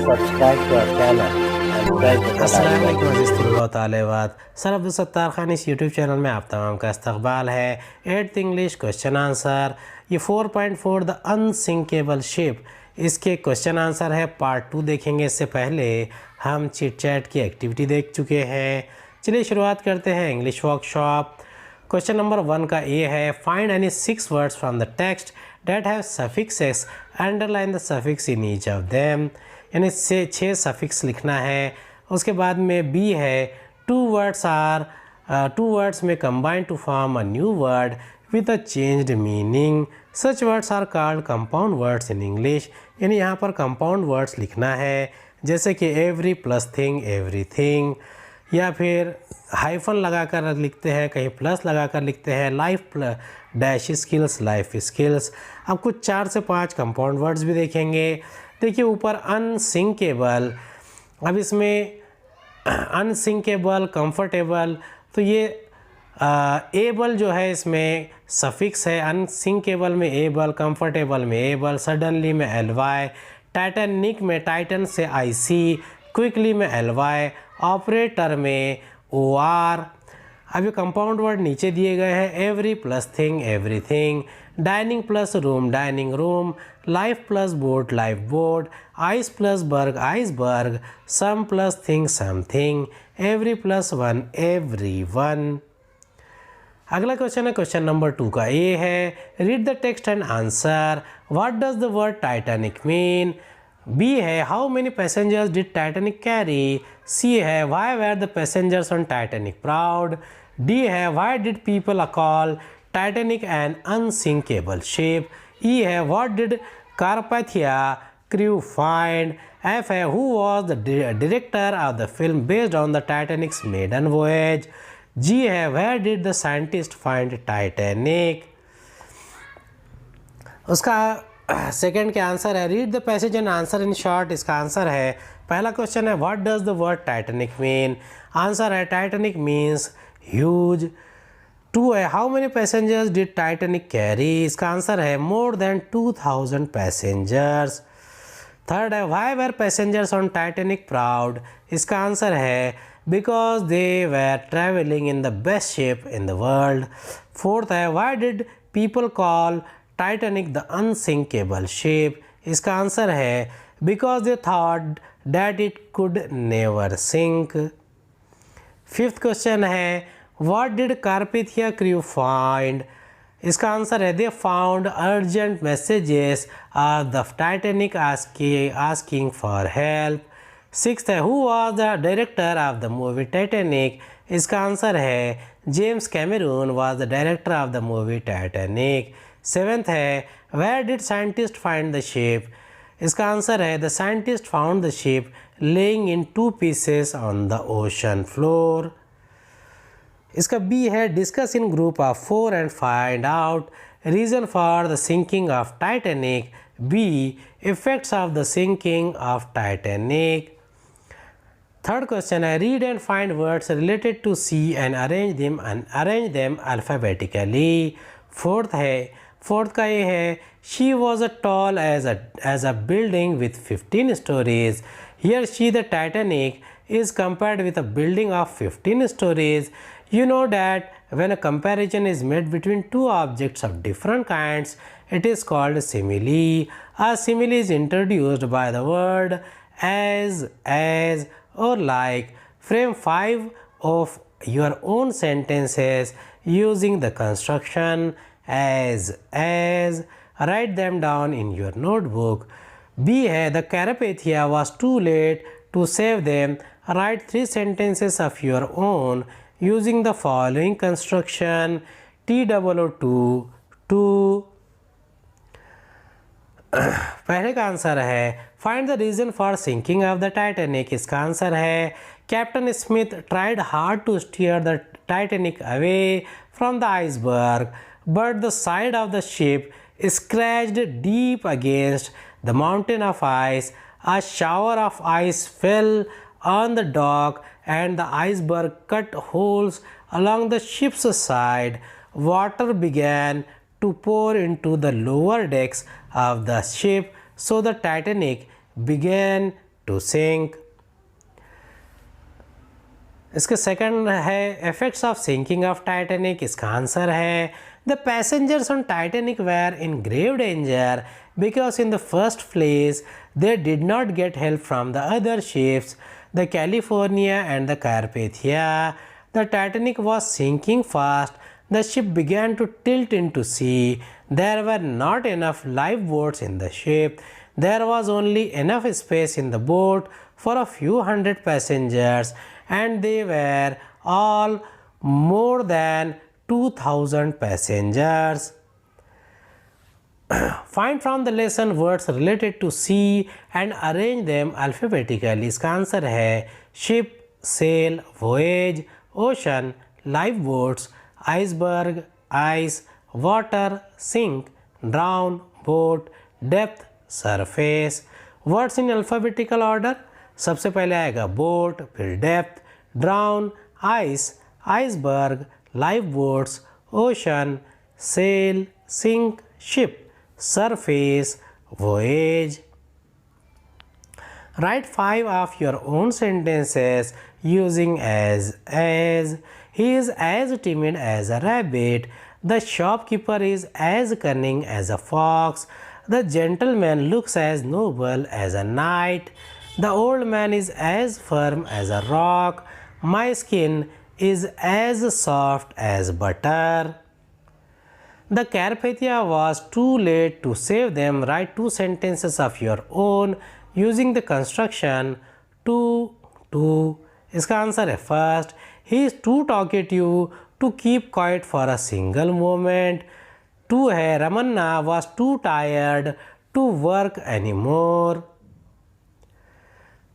subscribe to our channel and press the bell अस्सलाम icon. वालेकुम अज़ीज़ तलबा तालिबात। सर अब्दुल खान इस यूट्यूब चैनल में आप तमाम का इस्तकबाल है। 8th इंग्लिश क्वेश्चन आंसर, ये 4.4 द अनसिंकेबल शिप, इसके क्वेश्चन आंसर है। पार्ट 2 देखेंगे। इससे पहले हम चिट चैट की एक्टिविटी देख चुके हैं। चलिए शुरुआत करते हैं इंग्लिश वर्कशॉप। क्वेश्चन नंबर 1 का ये है, find any 6 words from the text that have suffixes, underline the suffix in each of them. यानी 6 सफिक्स लिखना है। उसके बाद में बी है, टू वर्ड्स में combine to form a new word with a changed meaning, such words are called compound words in English. यानी यहाँ पर कंपाउंड वर्ड्स लिखना है, जैसे कि एवरी प्लस थिंग एवरीथिंग, या फिर हाइफन लगाकर लिखते हैं, कहीं प्लस लगाकर लिखते हैं, life dash skills life skills. अब कुछ 4 से 5 कंपाउंड वर्ड्स भी देखेंगे। देखिए ऊपर अनसिंकेबल, अब इसमें अनसिंकेबल, कंफर्टेबल, तो ये एबल जो है इसमें सफिक्स है। अनसिंकेबल में एबल, कंफर्टेबल में एबल, सडनली में एल वाई, टाइटैनिक में टाइटन से आई सी, क्विकली में एल वाई, ऑपरेटर में ओ आर। अब ये कंपाउंड वर्ड नीचे दिए गए हैं, every plus thing everything, dining plus room dining room, life plus boat lifeboat, ice plus berg iceberg, some plus thing something, every plus one everyone. अगला question है question number 2 का, ये है, read the text and answer. What does the word Titanic mean? B है, how many passengers did Titanic carry? C है, why were the passengers on Titanic proud? D है, why did people call Titanic an unsinkable ship? E है, what did Carpathia crew find? F है, who was the director of the film based on the Titanic's maiden voyage? G है, where did the scientist find Titanic? उसका second के answer है, read the passage and answer in short. इसका answer है, पहला question है, what does the word Titanic mean? Answer है, Titanic means huge. 2 है, how many passengers did Titanic carry? इसका आंसर है, मोर देन 2000 पैसेंजर्स। थर्ड है, why were passengers on Titanic proud? इसका आंसर है, because they were travelling in the best ship in the world. Fourth है, why did people call Titanic the unsinkable ship? इसका answer है, because they thought that it could never sink. Fifth question है, what did Carpathia crew find? इसका answer है, they found urgent messages of the Titanic asking for help. Sixth है, who was the director of the movie Titanic? इसका answer है, James Cameron was the director of the movie Titanic. Seventh है, where did scientist find the ship? इसका answer है, the scientist found the ship lying in 2 pieces on the ocean floor. इसका B है, discuss in group of 4 and find out reason for the sinking of Titanic. B, effects of the sinking of Titanic. Third question है, read and find words related to sea and arrange them alphabetically. Fourth का ये है, she was a tall as a building with 15 stories. Here she the Titanic is compared with a building of 15 stories. You know that when a comparison is made between 2 objects of different kinds, it is called simile. A simile is introduced by the word as, or like. Frame 5 of your own sentences using the construction as. Write them down in your notebook. B है, the Carpathia was too late to save them. Write 3 sentences of your own using the following construction. TOO2. पहले का answer है, find the reason for sinking of the Titanic. इसका answer है, captain Smith tried hard to steer the Titanic away from the iceberg, but the side of the ship scratched deep against the mountain of ice. A shower of ice fell on the dock and the iceberg cut holes along the ship's side. Water began to pour into the lower decks of the ship, so the Titanic began to sink. इसका second है effects of sinking of Titanic. इसका answer है the passengers on Titanic were in grave danger because in the first place they did not get help from the other ships, the California and the Carpathia. The Titanic was sinking fast. The ship began to tilt into sea. There were not enough lifeboats in the ship. There was only enough space in the boat for a few hundred passengers, and they were all more than 2000 passengers. Find from the lesson words related to sea and arrange them alphabetically. इसका answer है ship, sail, voyage, ocean, lifeboats, iceberg, ice, water, sink, drown, boat, depth, surface. Words in alphabetical order. सबसे पहले आएगा boat, फिर depth, drown, ice, iceberg, lifeboats, ocean, sail, sink, ship, surface, voyage. Write 5 of your own sentences using as. He is as timid as a rabbit. The shopkeeper is as cunning as a fox. The gentleman looks as noble as a knight. The old man is as firm as a rock. My skin is as soft as butter. The Carpathia was too late to save them. Write 2 sentences of your own using the construction to. इसका answer है first. He is too talkative to keep quiet for a single moment. 2 है Ramanna was too tired to work anymore.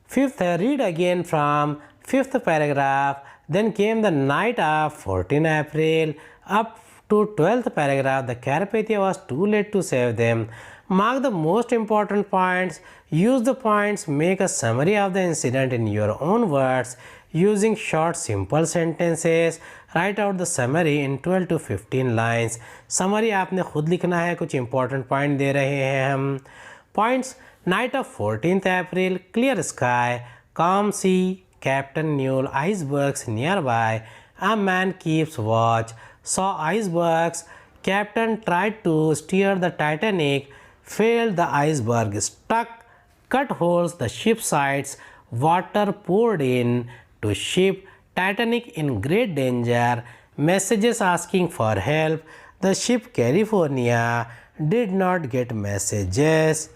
5th है read again from 5th paragraph. Then came the night of 14 April up to 12th paragraph. The Carpathia was too late to save them. Mark the most important points. Use the points. Make a summary of the incident in your own words using short simple sentences. Write out the summary in 12 to 15 lines. Summary आपने खुद लिखना है. कुछ important point दे रहे हैं हम. Points. Night of 14th April. Clear sky. Calm sea. Captain Newell. Icebergs nearby. A man keeps watch. Saw icebergs. Captain tried to steer the Titanic. Failed. The iceberg stuck. Cut holes the ship sides. Water poured in to ship. Titanic in great danger. Messages asking for help. The ship California did not get messages.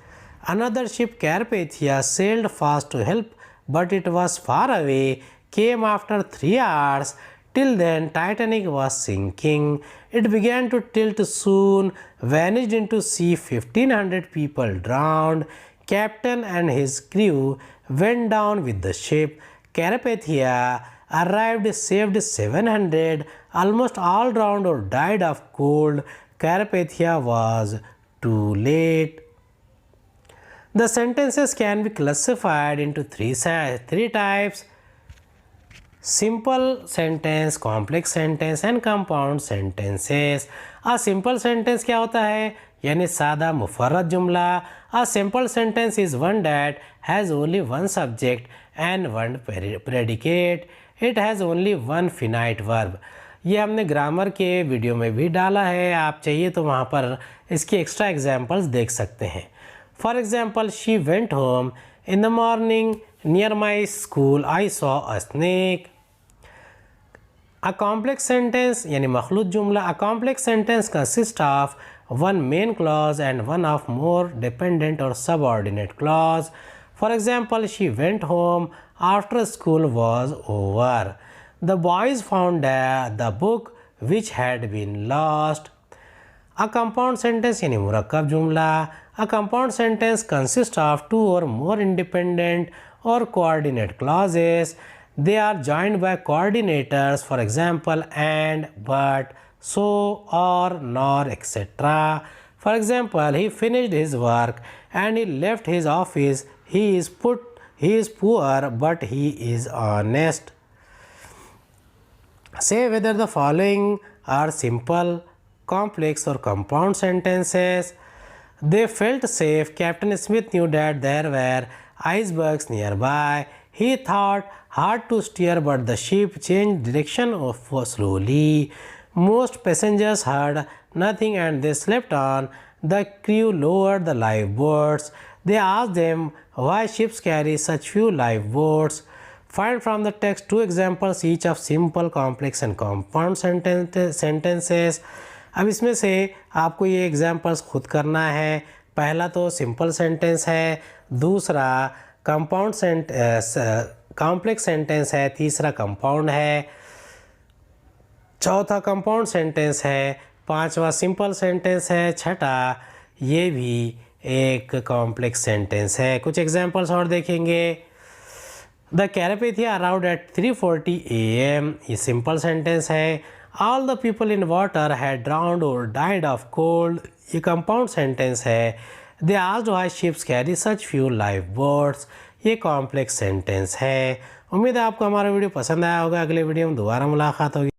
Another ship Carpathia sailed fast to help, but it was far away. Came after 3 hours. Till then Titanic was sinking. It began to tilt soon. Vanished into sea. 1500 people drowned. Captain and his crew went down with the ship. Carpathia arrived, saved 700. Almost all drowned or died of cold. Carpathia was too late. The sentences can be classified into three types: simple sentence, complex sentence and compound sentences. A simple sentence क्या होता है? यानी सादा मुफर्रद जुमला. A simple sentence is one that has only one subject and one predicate. It has only one finite verb. ये हमने grammar के video में भी डाला है. आप चाहिए तो वहाँ पर इसकी एक्स्ट्रा एग्जाम्पल्स देख सकते हैं. For example, she went home in the morning. Near my school I saw a snake. A complex sentence यानी मखलूत जुमला. A complex sentence consists of one main clause and one of more dependent or subordinate clause. For example, she went home after school was over. The boys found the book which had been lost. A compound sentence यानी मुरक्कब जुमला. A compound sentence consists of two or more independent or coordinate clauses. They are joined by coordinators, for example, and, but, so, or, nor, etc. For example, he finished his work and he left his office. He is poor, but he is honest. Say whether the following are simple, complex, or compound sentences. They felt safe. Captain Smith knew that there were icebergs nearby. He thought hard to steer, but the ship changed direction slowly. Most passengers heard nothing and they slept on. The crew lowered the lifeboats. They asked them why ships carry such few lifeboats. Find from the text two examples each of simple, complex and compound sentences. अब इसमें से आपको ये examples खुद करना है. पहला तो सिंपल सेंटेंस है, दूसरा कॉम्प्लेक्स सेंटेंस है, तीसरा कंपाउंड है, चौथा कंपाउंड सेंटेंस है, पांचवा सिंपल सेंटेंस है, छठा ये भी एक कॉम्प्लेक्स सेंटेंस है. कुछ एग्जाम्पल्स और देखेंगे. The Carpathia around at 3:40 AM. ये सिंपल सेंटेंस है. All the people in water had drowned और डाइड ऑफ कोल्ड. ये कंपाउंड सेंटेंस है. They asked why ships carry such few lifeboats. ये कॉम्प्लेक्स सेंटेंस है. उम्मीद है आपको हमारा वीडियो पसंद आया होगा. अगले वीडियो में दोबारा मुलाकात होगी.